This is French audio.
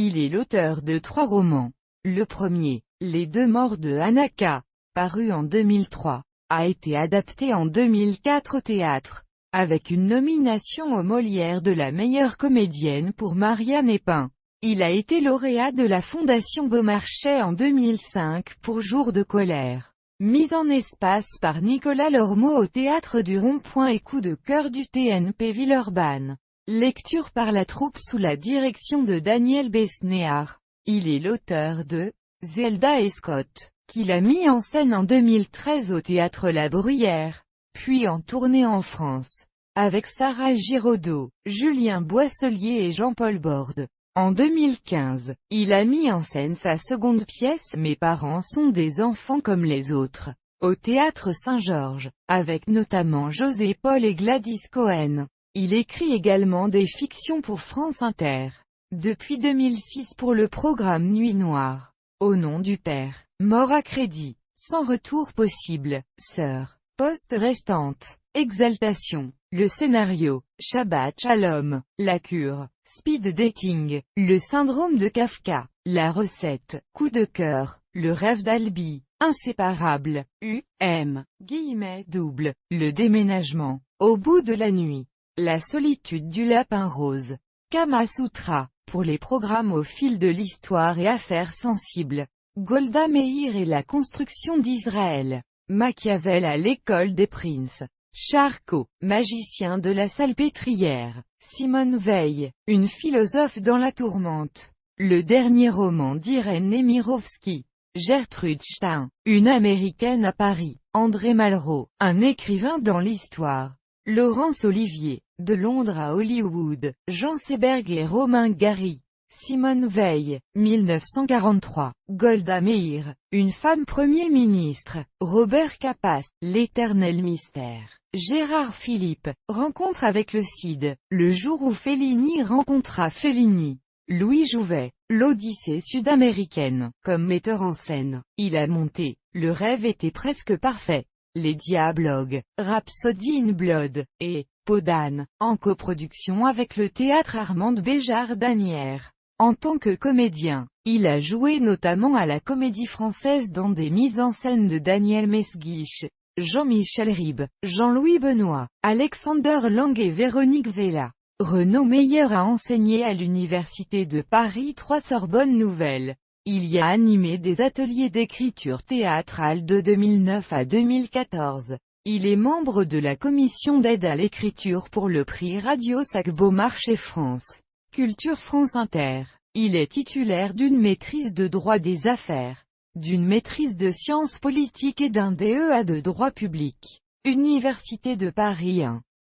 Il est l'auteur de 3 romans. Le premier, Les deux morts de Hanaka, paru en 2003, a été adapté en 2004 au théâtre, avec une nomination aux Molières de la meilleure comédienne pour Marianne Epin. Il a été lauréat de la Fondation Beaumarchais en 2005 pour Jour de colère. Mise en espace par Nicolas Lormeau au Théâtre du Rond-Point et Coup de cœur du TNP Villeurbanne. Lecture par la troupe sous la direction de Daniel Besnéard. Il est l'auteur de Zelda et Scott, qu'il a mis en scène en 2013 au Théâtre La Bruyère, puis en tournée en France, avec Sarah Giraudot, Julien Boisselier et Jean-Paul Borde. En 2015, il a mis en scène sa seconde pièce Mes parents sont des enfants comme les autres, au Théâtre Saint-Georges, avec notamment José Paul et Gladys Cohen. Il écrit également des fictions pour France Inter. Depuis 2006 pour le programme Nuit Noire. Au nom du père, mort à crédit, sans retour possible, sœur, poste restante, exaltation, le scénario, Shabbat Shalom, la cure, speed dating, le syndrome de Kafka, la recette, coup de cœur, le rêve d'Albi, inséparable, le déménagement, au bout de la nuit, la solitude du lapin rose, Kama Sutra, pour les programmes au fil de l'histoire et affaires sensibles, Golda Meir et la construction d'Israël, Machiavel à l'école des princes, Charcot, magicien de la Salpêtrière, Simone Veil, une philosophe dans la tourmente, le dernier roman d'Irène Nemirovsky, Gertrude Stein, une américaine à Paris, André Malraux, un écrivain dans l'histoire, Laurence Olivier, de Londres à Hollywood, Jean Seberg et Romain Gary. Simone Veil, 1943, Golda Meir, une femme Premier ministre, Robert Capas, l'éternel mystère, Gérard Philippe, rencontre avec le Cid, le jour où Fellini rencontra Fellini, Louis Jouvet, l'Odyssée sud-américaine, comme metteur en scène, il a monté, Le rêve était presque parfait, Les Diablogues, Rhapsody in Blood, et Peau d'âne, en coproduction avec le théâtre Armande Béjart-Danière. En tant que comédien, il a joué notamment à la Comédie Française dans des mises en scène de Daniel Mesguich, Jean-Michel Ribes, Jean-Louis Benoît, Alexander Lang et Véronique Vella. Renaud Meyer a enseigné à l'Université de Paris 3 Sorbonne Nouvelle. Il y a animé des ateliers d'écriture théâtrale de 2009 à 2014. Il est membre de la commission d'aide à l'écriture pour le prix Radio Sac Beaumarchais France. Culture France Inter. Il est titulaire d'une maîtrise de droit des affaires, d'une maîtrise de sciences politiques et d'un DEA de droit public. Université de Paris 1.